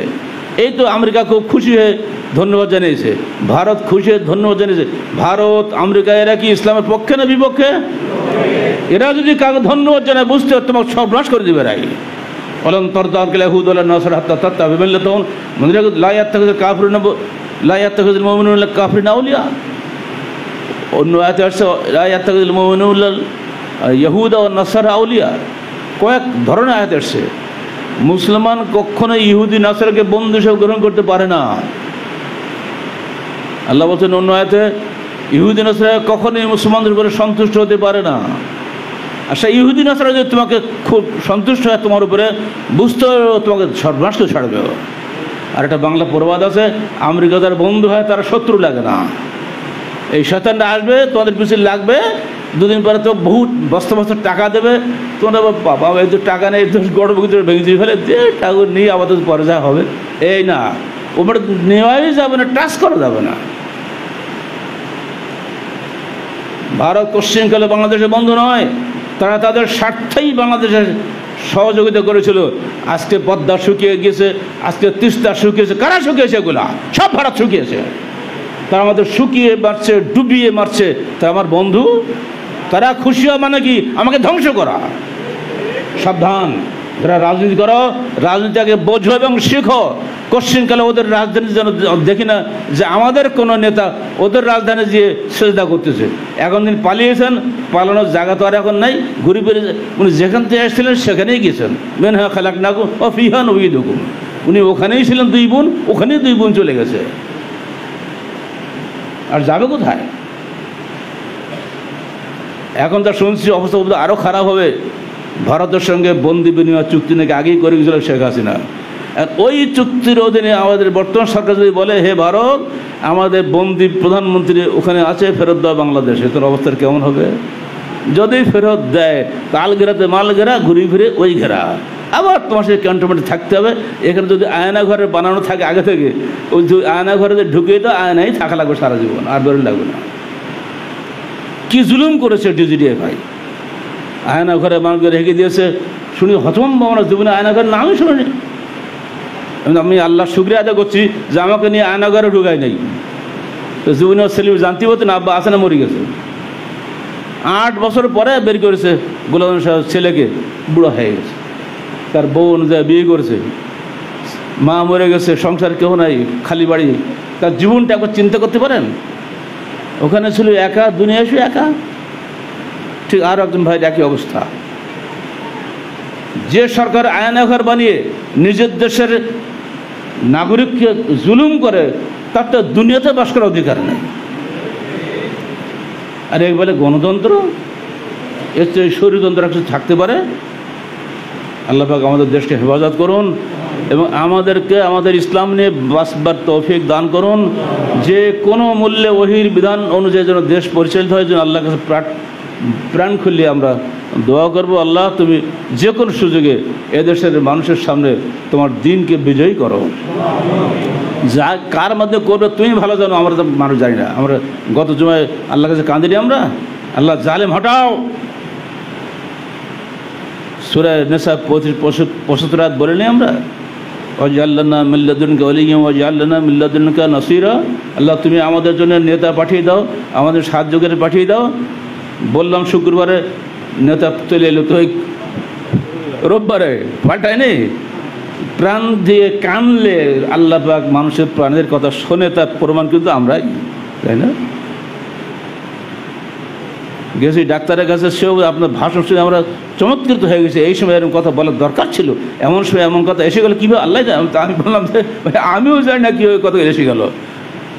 এই তো আমেরিকা খুব খুশি হয়ে ধন্যবাদ জানিয়েছে, ভারত খুশি হয়ে ধন্যবাদ জানিয়েছে। ভারত আমেরিকা এরা কি ইসলামের পক্ষে না বিপক্ষে? এরা যদি কাউকে ধন্যবাদ জানায় বুঝতে তোমাকে সর্বনাশ করে দেবে। রাই অলন তরদাল হুদুল্লাহ নাসর হাত্তা তাত্তা বিবল্লা তখন মন্দিরা লায়াত থেকে কাফির নব লায়াত থেকে মুমিনুল্লাহ কাফির না আউলিয়া। অন্য আয়াতে আসছে লায়াত থেকে মুমিনুল্লাহ ইহুদা ও নাসারা আউলিয়া। কয়েক ধরনের আয়াত আসছে। মুসলমান কখনো ইহুদি নাসারাকে বন্ধু হিসেবে গ্রহণ করতে পারে না। আল্লাহ বলছেন অন্য আয়াতে ইহুদি নাসারা কখনোই মুসলমানদের উপরে সন্তুষ্ট হতে পারে না। আচ্ছা, ইহুদি নাসারা যদি তোমাকে খুব সন্তুষ্ট হয় তোমার উপরে, বুঝতে তোমাকে সর্বনাশ করে ছাড়বে। আর একটা বাংলা প্রবাদ আছে, আমেরিকা যারা বন্ধু হয় তারা শত্রু লাগে না। এই শয়তানটা আসবে, তোমাদের পিছনে লাগবে, 2 দিন পরে তো বহুত বস্তা বস্তা টাকা দেবে। তোমরা বাবা এই তো টাকা নেই, গড় ভিতরে ভেঙে দিয়ে ফেলে যে টাকা নিয়ে আবার পরে যা হবে। এই না, ওপর নেওয়াই যাবে না, টাচ করা যাবে না। ভারত পশ্চিমকালে বাংলাদেশের বন্ধু নয়, তারা তাদের স্বার্থেই বাংলাদেশের সহযোগিতা করেছিল। আজকে পদ্মা শুকিয়ে গিয়েছে, আজকে তিস্তা শুকিয়েছে। কারা শুকিয়েছে? এগুলা সব ভারত শুকিয়েছে। তারা আমাদের শুকিয়ে মারছে, ডুবিয়ে মারছে। তা আমার বন্ধু, তারা খুশি হয় মানে কি? আমাকে ধ্বংস করা। সাবধান, যারা রাজনীতি করো, রাজনীতিকে বোঝো এবং শেখো। কোশ্চিনকালে ওদের রাজধানী যেন দেখি না যে আমাদের কোনো নেতা ওদের রাজধানী গিয়ে সেজদা করতেছে। এখন দিন পালিয়েছেন, পালানোর জায়গা তো আর এখন নাই। ঘুরে ফিরে উনি যেখান থেকে এসেছিলেন সেখানেই গেছেন। মেনহা খালাক নাকু ও ফিহান ওই দুকুম, উনি ওখানেই ছিলেন 2 বোন, ওখানেই 2 বোন চলে গেছে। আর যাবে কোথায়? এখন তো শুনছি অবস্থা আরও খারাপ হবে। ভারতের সঙ্গে বন্দি বিনিময় চুক্তি নাকি আগেই করে গেছিল শেখ হাসিনা। আর ওই চুক্তির অধীনে আমাদের বর্তমান সরকার যদি বলে, হে ভারত, আমাদের বন্দি প্রধানমন্ত্রী ওখানে আছে, ফেরত দেওয়া বাংলাদেশে, তোর অবস্থার কেমন হবে? যদি ফেরত দেয়, তাল ঘেরাতে মাল ঘেরা, ঘুরি ফিরে ওই ঘেরা। আবার তোমার সেই ক্যান্টনমেন্টে থাকতে হবে। এখানে যদি আয়না ঘরে বানানো থাকে আগে থেকে, ওই আয়না ঘরে ঢুকিয়ে তো আয়নাই থাকা লাগবে সারা জীবন, আর বেরোন লাগবে না। কি জুলুম করেছে DGDFI, আয়না ঘরে মানুষকে রেখে দিয়েছে। শুনি হতভম্ব, আমরা জীবনে আয়না ঘরের নামই শুনিনি। আমি আল্লাহ শুকরিয়া আদায় করছি যে আমাকে নিয়ে আয়নাঘরে ঢুকাই নাই। তো জীবনের ছেলে জানতে হতো না আব্বা আছে না মরে গেছে। 8 বছর পরে বের করেছে গোলাম সাহেব ছেলেকে, বুড়ো হয়ে গেছে, তার বউ অনুযায়ী বিয়ে করেছে, মা মরে গেছে, সংসার কেউ নাই, খালি বাড়ি। তার জীবনটা একবার চিন্তা করতে পারেন? ওখানে ছিল একা, দুনিয়া এসে একা। ঠিক আর একজন ভাইয়ের একই অবস্থা। যে সরকার আয়নাঘর বানিয়ে নিজের দেশের নাগরিককে জুলুম করে, তার তো দুনিয়াতে বাস করার অধিকার নেই। আর এই বলে গণতন্ত্র, এর চেয়ে স্বৈরতন্ত্র কিছু থাকতে পারে? আল্লাহ পাক আমাদের দেশকে হেফাজত করুন এবং আমাদেরকে আমাদের ইসলাম নিয়ে বাঁচবার তৌফিক দান করুন। যে কোনো মূল্যে ওহির বিধান অনুযায়ী যেন দেশ পরিচালিত হয়, যেন আল্লাহর কাছে প্রাণ খুললে আমরা দোয়া করব, আল্লাহ তুমি যে কোনো সুযোগে এদেশের মানুষের সামনে তোমার দিনকে বিজয়ী করো। যা কার মধ্যে করবে তুমি ভালো জানো, আমরা তো মানুষ জানি না। আমরা গত জুমায় আল্লাহর কাছে কাঁদিনি আমরা, আল্লাহ জালেম হটাও। সূরা নিসা 75 আয়াত বলিনি আমরা, ওয়াজআলনা মিন লাদুনকা ওয়ালিয়্যান ওয়াজআলনা মিন লাদুনকা নাসীরা। আল্লাহ তুমি আমাদের জন্য নেতা পাঠিয়ে দাও, আমাদের সাহায্যকারী পাঠিয়ে দাও। বললাম শুক্রবারে নেতা চলে এলো, তো রোববারে পাঠায়নি। প্রাণ দিয়ে কানলে আল্লাহ পাক মানুষের প্রাণের কথা শোনে, তার প্রমাণ কিন্তু আমরাই, তাই না? গেছি ডাক্তারের কাছে, সেও আপনার ভাষণ শুনে আমরা চমৎকৃত হয়ে গেছে। এই সময় এরকম কথা বলার দরকার ছিল, এমন সময় এমন কথা এসে গেল কীভাবে আল্লাহ। আমি বললাম যে আমিও জানি না কীভাবে কথা এসে গেল।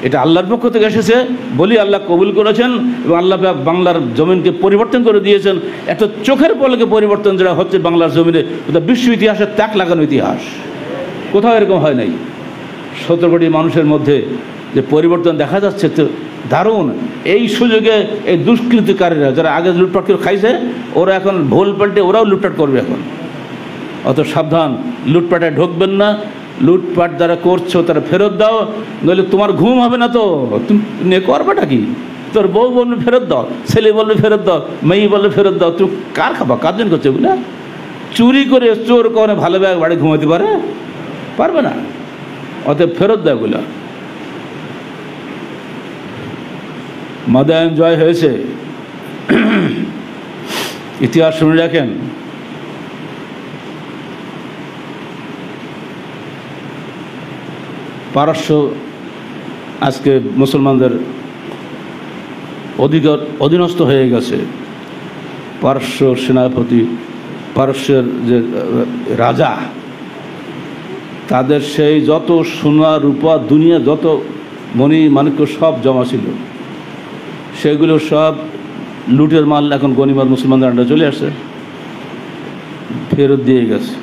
এটা আল্লাহর পক্ষ থেকে এসেছে বলি আল্লাহ কবুল করেছেন এবং আল্লাহ বাংলার জমিনকে পরিবর্তন করে দিয়েছেন। এত চোখের পলকে পরিবর্তন যেটা হচ্ছে বাংলার জমিনে, ওটা বিশ্ব ইতিহাসের তাক লাগানো ইতিহাস, কোথাও এরকম হয় নাই। 17 কোটি মানুষের মধ্যে যে পরিবর্তন দেখা যাচ্ছে, তো দারুণ। এই সুযোগে এই দুষ্কৃতিকারীরা যারা আগে লুটপাট করে খাইছে, ওরা এখন ভুল পাল্টে ওরাও লুটপাট করবে এখন। অত সাবধান, লুটপাটে ঢুকবেন না। লুটপাট যারা করছো তারা ফেরত দাও, নইলে তোমার ঘুম হবে না। তো তুমি নিয়ে করবাটা কি? তোর বউ বলবে ফেরত দাও, ছেলে বলবে ফেরত দাও, মেয়ে বলবে ফেরত দাও। তুমি কার খাবা? কার জন্য করছো এগুলা? চুরি করে চোর করে ভালো ব্যাগ বাড়ি ঘুমাতে পারবে না। অতএব ফেরত দাও এগুলা। মাদায়ান জয় হয়েছে, ইতিহাস শুনে রাখেন। পারস্য আজকে মুসলমানদের অধীনস্থ হয়ে গেছে। পারস্য সেনাপতি, পারস্যের যে রাজা, তাদের সেই যত সোনা রূপা দুনিয়া যত মণি মাণিক্য সব জমা ছিল, সেগুলো সব লুটের মাল এখন গনিমত মুসলমানদের আন্ডারে চলে আসছে, ফেরত দিয়ে গেছে।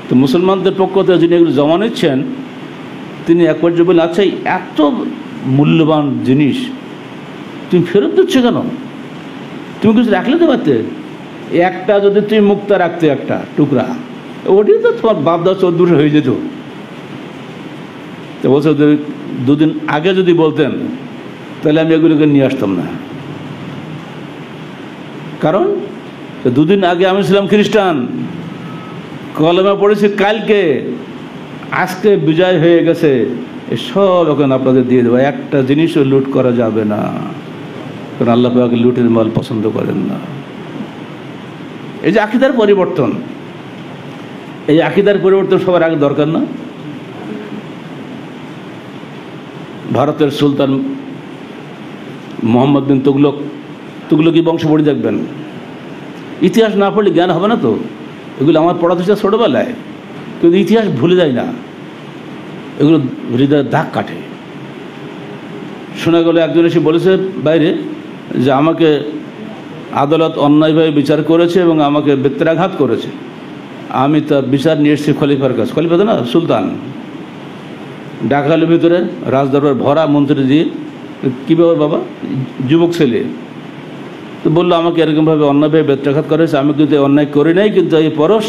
তো মুসলমানদের পক্ষ থেকে যিনি এগুলো জমা নিচ্ছেন, তিনি এক পর্যায়ে বলেন, আচ্ছা এত মূল্যবান জিনিস তুমি ফেরত দিচ্ছ কেন? তুমি কিছু রাখলে তো পারতে। একটা যদি তুমি মুক্তা রাখতে, একটা টুকরা, ওটি তো তোমার বাপদা 14 হয়ে যেত। তো বলছে 2 দিন আগে যদি বলতেন তাহলে আমি এগুলোকে নিয়ে আসতাম না। কারণ 2 দিন আগে আমি ছিলাম খ্রিস্টান, কলমে পড়েছি কালকে, আজকে বিজয় হয়ে গেছে, সব এখন আপনাদের দিয়ে দেবো। একটা জিনিসও লুট করা যাবে না, কারণ আল্লাহ পাক লুটের মাল পছন্দ করেন না। এই যে আকীদার পরিবর্তন, এই আকীদার পরিবর্তন সবার আগে দরকার না? ভারতের সুলতান মোহাম্মদ বিন তুগলকি বংশ পড়ে দেখবেন। ইতিহাস না পড়লে জ্ঞান হবে না। তো এগুলো আমার পড়া হচ্ছে ছোটোবেলায়, কিন্তু ইতিহাস ভুলে যায় না, এগুলো হৃদয়ের দাগ কাটে। শোনা গেল একজন এসে বলেছে বাইরে যে আমাকে আদালত অন্যায়ভাবে বিচার করেছে এবং আমাকে বেত্রাঘাত করেছে, আমি তার বিচার নিয়ে এসেছি খলিফার কাছে। খলিফা তো না, সুলতান। ডাকালের ভিতরে রাজদরবার ভরা, মন্ত্রী দিয়ে, কী ব্যাপার বাবা? যুবক ছেলে। তো বললো আমাকে এরকমভাবে অন্যায়ভাবে বেত্রাঘাত করেছে, আমি কিন্তু অন্যায় করি নাই, কিন্তু এই পরশ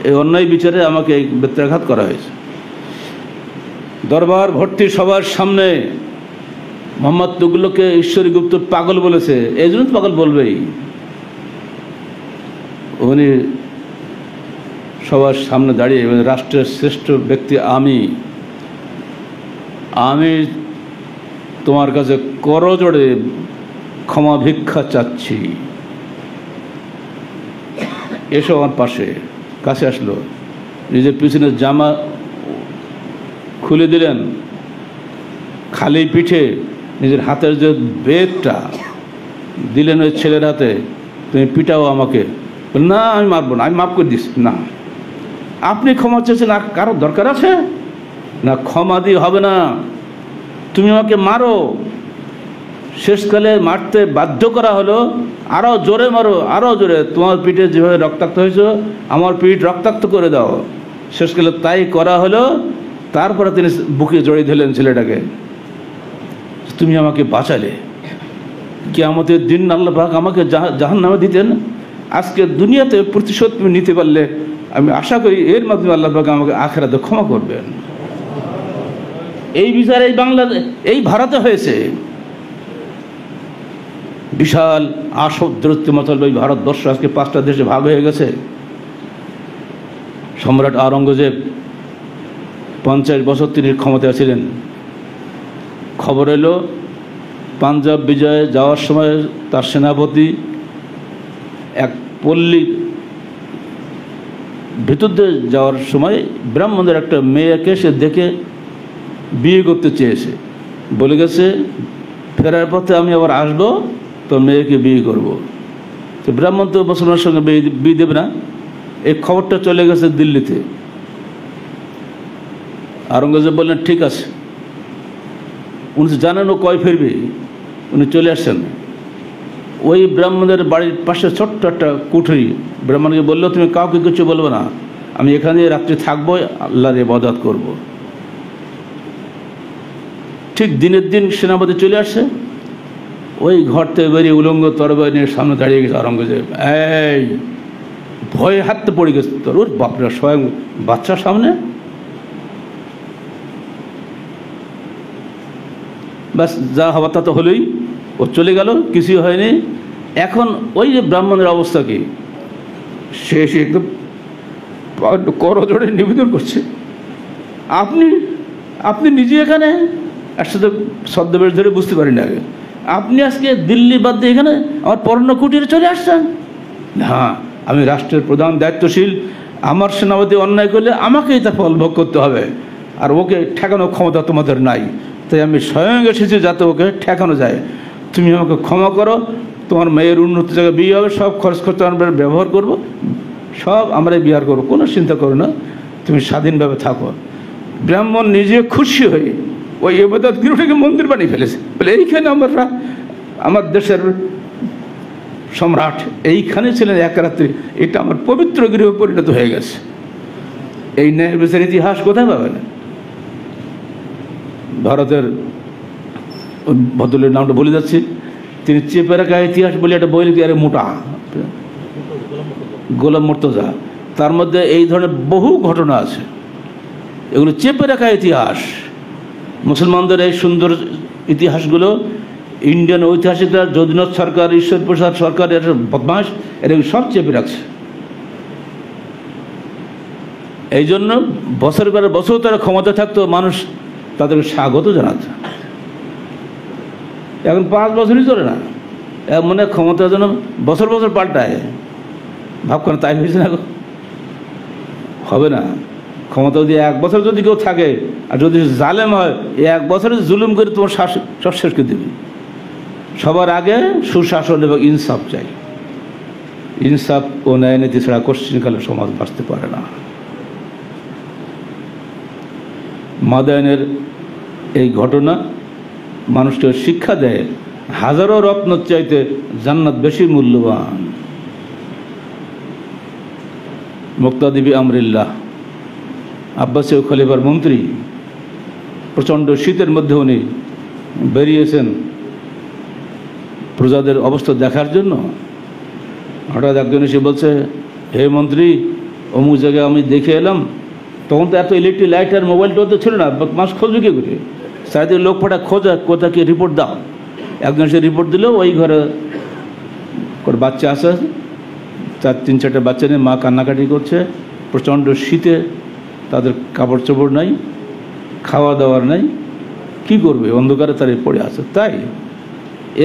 এই অন্যায় বিচারে আমাকে এই বেত্রাঘাত করা হয়েছে। দরবার ভর্তি সবার সামনে মোহাম্মদ তুগলককে ঈশ্বরী গুপ্ত পাগল বলেছে। এই জন্য পাগল বলবেই, উনি সবার সামনে দাঁড়িয়ে রাষ্ট্রের শ্রেষ্ঠ ব্যক্তি আমি তোমার কাছে করজোড়ে ক্ষমা ভিক্ষা চাচ্ছি, এসো আমার কাছে আসলো, নিজের পিছনের জামা খুলে দিলেন, খালি পিঠে নিজের হাতের যে বেগটা দিলেন ওই ছেলের হাতে, তুমি পিটাও আমাকে। না আমি মারবো না, আমি মাফ করে দিস না। আপনি ক্ষমা চেয়েছেন, আর কারো দরকার আছে না? ক্ষমা দিয়ে হবে না, তুমি আমাকে মারো। শেষকালে মারতে বাধ্য করা হলো, আরও জোরে মারো, আরও জোরে, তোমার পিঠে যেভাবে রক্তাক্ত হয়েছে আমার পিঠ রক্তাক্ত করে দাও। শেষকালে তাই করা হলো। তারপরে তিনি বুকে জড়িয়ে ধরলেন ছেলেটাকে, তুমি আমাকে বাঁচালে। কিয়ামতের দিন আল্লাহ পাক আমাকে জাহান্নামে দিতেন, আজকে দুনিয়াতে প্রতিশোধ তুমি নিতে পারলে আমি আশা করি এর মাধ্যমে আল্লাহ পাক আমাকে আখিরাতে ক্ষমা করবেন। এই বিচার এই বাংলাদেশ, এই ভারতে হয়েছে। বিশাল আসদ্রত্য মতলব এই ভারতবর্ষ আজকে 5টা দেশে ভাগ হয়ে গেছে। সম্রাট আওরঙ্গজেব 50 বছর তিনি ক্ষমতায় ছিলেন। খবর এলো পাঞ্জাব বিজয়ে যাওয়ার সময় তার সেনাপতি এক পল্লী ভিতর দিয়ে যাওয়ার সময় ব্রাহ্মণদের একটা মেয়েকে সে দেখে বিয়ে করতে চেয়েছে, বলে গেছে ফেরার পথে আমি আবার আসবো, তো মেয়েকে বিয়ে করব। তো ব্রাহ্মণ তো মুসলমানের সঙ্গে বিয়ে দেবে না। এই খবরটা চলে গেছে দিল্লিতে। আওরঙ্গজেব বললেন ঠিক আছে। উনি জানেন ও কয় ফিরবে, উনি চলে আসছেন। ওই ব্রাহ্মণদের বাড়ির পাশে ছোট্ট একটা কুঠরি, ব্রাহ্মণকে বললো তুমি কাউকে কিছু বলবে না, আমি এখানে রাত্রি থাকবো, আল্লাহর ইবাদত করব। ঠিক দিনের দিন সেনাপতি চলে আসছে, ওই ঘর থেকে বেরিয়ে উলঙ্গ তরবারি নিয়ে সামনে দাঁড়িয়ে গেছে আওরঙ্গজেব। এই ভয়ে হাততে পড়ে গেছে, তোর ওর বাপরা স্বয়ং বাচ্চার সামনে। ব্যাস যা হওয়ার তা তো হলোই, ও চলে গেল, কিছুই হয়নি। এখন ওই যে ব্রাহ্মণের অবস্থা কি, সে একদম করজোড়ে নিবেদন করছে, আপনি নিজে এখানে একসাথে ছদ্মবেশ ধরে বুঝতে পারি না আগে, আপনি আজকে দিল্লি বাদ দিয়ে এখানে আমার পরণ কুটিরে চলে আসছেন। হ্যাঁ, আমি রাষ্ট্রের প্রধান দায়িত্বশীল, আমার সেনাপতি অন্যায় করলে আমাকেই তার ফল ভোগ করতে হবে, আর ওকে ঠেকানোর ক্ষমতা তোমাদের নাই, তাই আমি স্বয়ং এসেছি যাতে ওকে ঠেকানো যায়। তুমি আমাকে ক্ষমা করো, তোমার মেয়ের উন্নত জায়গায় বিয়ে হবে, সব খরচ করতে আমরা ব্যবহার করব, সব আমরাই বিহার করবো, কোনো চিন্তা করো না, তুমি স্বাধীনভাবে থাকো। ব্রাহ্মণ নিজে খুশি হয়ে ওই ইবাদত গৃহটাকে মন্দির বানিয়ে ফেলেছে, বলে এইখানে আমরা আমার দেশের সম্রাট এইখানে ছিলেন এক রাত্রি, এটা আমার পবিত্র গৃহে পরিণত হয়ে গেছে। এই ন্যায় বিচার ইতিহাস কোথায় পাবে না? ভারতের ভদ্রলোকের নামটা বলে যাচ্ছি, তিনি চেপে রাখা ইতিহাস বলে একটা বই লিখে, আরে মোটা গোলাম মুর্তজা, তার মধ্যে এই ধরনের বহু ঘটনা আছে, এগুলো চেপে রাখা ইতিহাস। মুসলমানদের এই সুন্দর ইতিহাসগুলো ইন্ডিয়ান ঐতিহাসিকরা, যদুনাথ সরকার, ঈশ্বর প্রসাদ সরকার, এর বদমাস, এরকম সব চেপে রাখছে। এই জন্য বছর পরে বছর তারা ক্ষমতা থাকতো, মানুষ তাদেরকে স্বাগত জানাতো। এখন 5 বছরই চলে না, মনে ক্ষমতার জন্য বছর বছর পাল্টায়। ভাব করে তাই হয়েছে না, হবে না। ক্ষমতা যদি 1 বছর যদি কেউ থাকে, আর যদি জালেম হয়, এই 1 বছরে জুলুম করে তোমার সব শেষ করে দেবে। সবার আগে সুশাসন এবং ইনসাফ চাই। ইনসাফ ও ন্যায় নীতি ছাড়া কোশ্চিনকালে সমাজ বাঁচতে পারে না। মাদায়নের এই ঘটনা মানুষকে শিক্ষা দেয়, হাজারো রত্ন চাইতে জান্নাত বেশি মূল্যবান। মুক্তাদিবি আমরিল্লাহ, আব্বাসীয় খলিফার মন্ত্রী, প্রচণ্ড শীতের মধ্যে উনি বেরিয়েছেন প্রজাদের অবস্থা দেখার জন্য। হঠাৎ একজন এসে বলছে, হে মন্ত্রী, অমুক জায়গায় আমি দেখে এলাম। তখন তো এত ইলেকট্রিক লাইট আর মোবাইলটা তো ছিল না, মাস খোঁজবে কি করে? চারিদিকে লোক পাঠা খোঁজা, কোথাকে রিপোর্ট দাও। একজন সে রিপোর্ট দিল, ওই ঘরে বাচ্চা আছে, 3-4টা বাচ্চা নিয়ে মা কান্নাকাটি করছে, প্রচণ্ড শীতে তাদের কাপড় চোপড় নাই, খাওয়া দাওয়ার নাই, কি করবে? অন্ধকারে তারা পড়ে আছে। তাই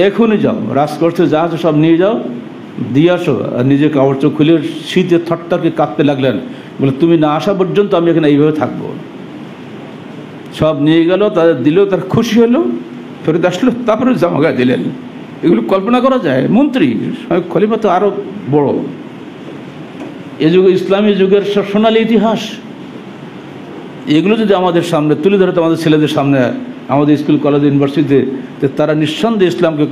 এখনই যাও, রাজকোষে যা আছে সব নিয়ে যাও, দিয়ে আসো। আর নিজে কাপড় চোখ খুলে শীতে থরথরকে কাঁপতে লাগলেন, বলে তুমি না আসা পর্যন্ত আমি এখানে এইভাবে থাকবো। সব নিয়ে গেল, তাদের দিল, তার খুশি হলো, ফেরত আসলো, তারপরে জামা গায়ে দিলেন। এগুলো কল্পনা করা যায়? মন্ত্রী, খলিফা তো আরও বড়। এ যুগে, ইসলামী যুগের সোনালী ইতিহাস, এগুলো যদি আমাদের সামনে তুলে ধরে, তো আমাদের ছেলেদের সামনে, আমাদের স্কুল, কলেজ, ইউনিভার্সিটিতে, তারা নিঃসন্দেহে ইসলামকে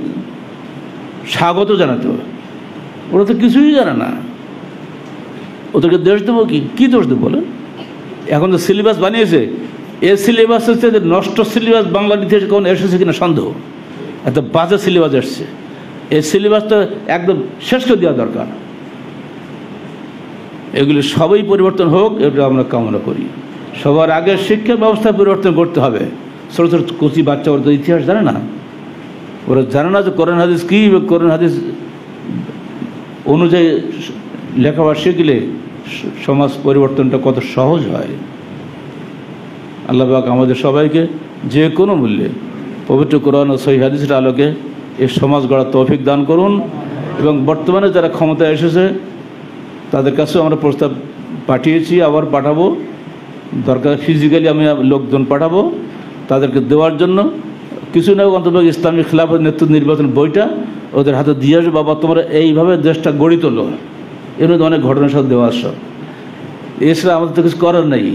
স্বাগত জানাতে হবে। ওরা তো কিছুই জানে না, ওদেরকে দোষ দেবো কি দোষ দেবো বলেন? এখন তো সিলেবাস বানিয়েছে, এই সিলেবাস হচ্ছে নষ্ট সিলেবাস। বাংলা ইতিহাসে কখন এসেছে কিনা সন্দেহ, এত বাজে সিলেবাস এসছে। এই সিলেবাসটা একদম শেষ করে দেওয়া দরকার। এগুলি সবই পরিবর্তন হোক, এটা আমরা কামনা করি। সবার আগে শিক্ষা ব্যবস্থা পরিবর্তন করতে হবে। ছোটো ছোটো কচি বাচ্চা, ওরা তো ইতিহাস জানে না, ওরা জানে না যে কোরআন হাদিস কী। কোরআন হাদিস অনুযায়ী লেখাপড়া শিখলে সমাজ পরিবর্তনটা কত সহজ হয়। আল্লাহ পাক আমাদের সবাইকে যে কোনো মূল্যে পবিত্র কোরআন ও সহিহ হাদিসের আলোকে এই সমাজ গড়ার তৌফিক দান করুন। এবং বর্তমানে যারা ক্ষমতায় এসেছে তাদের কাছেও আমরা প্রস্তাব পাঠিয়েছি, আবার পাঠাবো। দরকার ফিজিক্যালি আমি লোকজন পাঠাবো তাদেরকে দেওয়ার জন্য। কিছু না, অন্তত ইসলামী খিলাফত নেতৃত্ব নির্বাচন বইটা ওদের হাতে দিয়ে আসবে। বাবা, তোমরা এইভাবে দেশটা গড়ি তোলো। এর মধ্যে অনেক ঘটনার সাথে দেওয়া আসো। এছাড়া আমাদের তো কিছু করার নেই।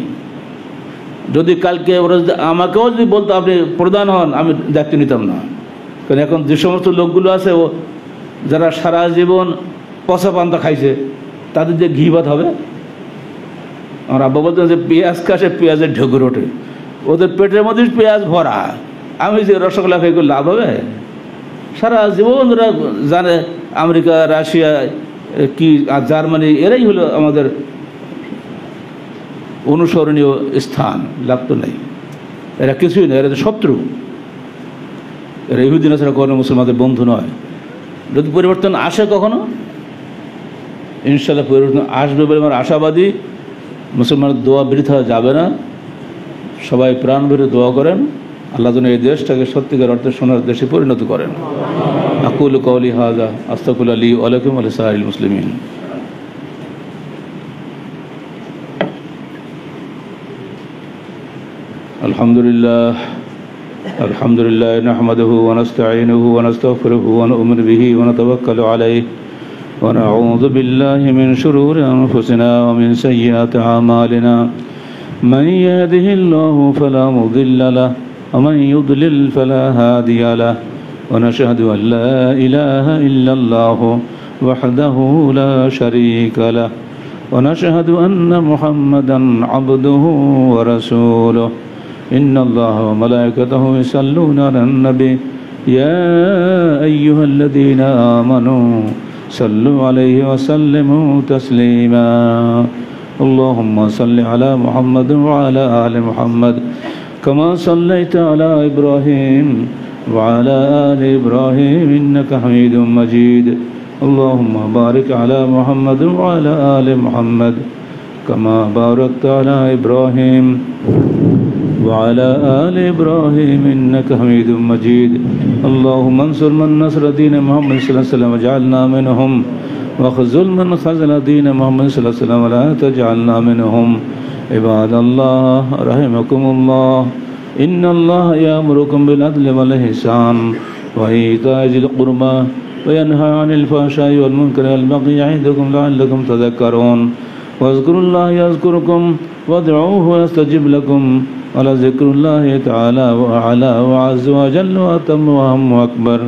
যদি কালকে ওরা যদি আমাকেও যদি বলতো আপনি প্রধান হন, আমি দায়িত্ব নিতাম না। কারণ এখন যে সমস্ত লোকগুলো আছে, ও যারা সারা জীবন পচা পান্তা খাইছে, তাদের যে ঘি ভাত হবে। আমার আব্বা বলতেন যে পেঁয়াজ কাশে পেঁয়াজের ঢেকুর ওঠে, ওদের পেটের মধ্যে পেঁয়াজ ভরা। আমি যে রসগোল্লা খাই লাভ হবে? সারা জীবন ওরা জানে আমেরিকা, রাশিয়া, কি আর জার্মানি, এরাই হলো আমাদের অনুসরণীয় স্থান। লাভ তো নেই, এরা কিছুই নয়, এরা তো শত্রু। এরা ইহুদিন ছাড়া কোনো মুসলমানদের বন্ধু নয়। যদি পরিবর্তন আসে কখনো, ইনশাআল্লাহ পরিবর্তন আসবে বলে আমার আশাবাদী। মুসলমানের দোয়া বৃথা যাবে না। সবাই প্রাণ ভরে দোয়া করেন, আল্লাহ যেন এই দেশটাকে সত্যিকার অর্থে সোনার দেশে পরিণত করেন। আকুলু কওলি হাযা আস্তাগফিরুল্লাহ লি ওয়া লাকুম ওয়া লিসাইরিল মুসলিমিন। আলহামদুলিল্লাহ নাহমাদুহু ওয়া নাস্তাঈনুহু ওয়া নাস্তাগফিরুহু ওয়া নু'মিনু বিহি ওয়া নাতাওয়াক্কালু আলাইহি ওয়া নাউযু বিল্লাহি মিন শুরুরি আনফুসিনা ওয়া মিন সাইয়্যাতি আ'মালিনা। মান ইয়াহদিহিল্লাহু ফালা মুদিল্লা লাহু ওয়া মান ইউদ্লিল ফালা হাদিয়া লাহু। ওয়া নাশহাদু আন লা ইলাহা ইল্লাল্লাহু ওয়াহদাহু লা শারীকা লাহু ওয়া নাশহাদু আন্না মুহাম্মাদান আবদুহু ওয়া রাসূলুহু। ইন্নাল্লাহা ওয়া মালায়েকাতাহু ইউসাল্লুনা আলান নবী ইয়া আইয়ুহাল্লাযীনা আমানু সাল্লু আলাইহি ওয়া সাল্লিমু তাসলিমা। আল্লাহুম্মা সাল্লি আলা মুহাম্মাদ ওয়া আলা আলি মুহাম্মাদ কামা সাল্লাইতা আলা ইব্রাহিম ওয়া আলা আলি ইব্রাহিম ইন্নাকা হামিদুম মাজিদ। আল্লাহুম্মা বারিক আলা মুহাম্মাদ ওয়া আলা আলি মুহাম্মাদ কামা বারাকতা আলা ইব্রাহিম وعلى آل إبراهيم إنك حميد مجيد. اللهم انصر من نصر دين محمد صلى الله عليه وسلم واجعلنا منهم وخذل من خذل دين محمد صلى الله عليه وسلم ولا تجعلنا منهم. عباد الله رحمكم الله، إن الله يأمركم بالعدل والإحسان وإيتاء ذي القربى وينهى عن الفحشاء والمنكر والبغي يعظكم لعلكم تذكرون. واذكروا الله يذكركم وادعوه يستجب لكم ولذكر الله تعالى وأعلى وأعز وجل وأتم وأهم وأكبر.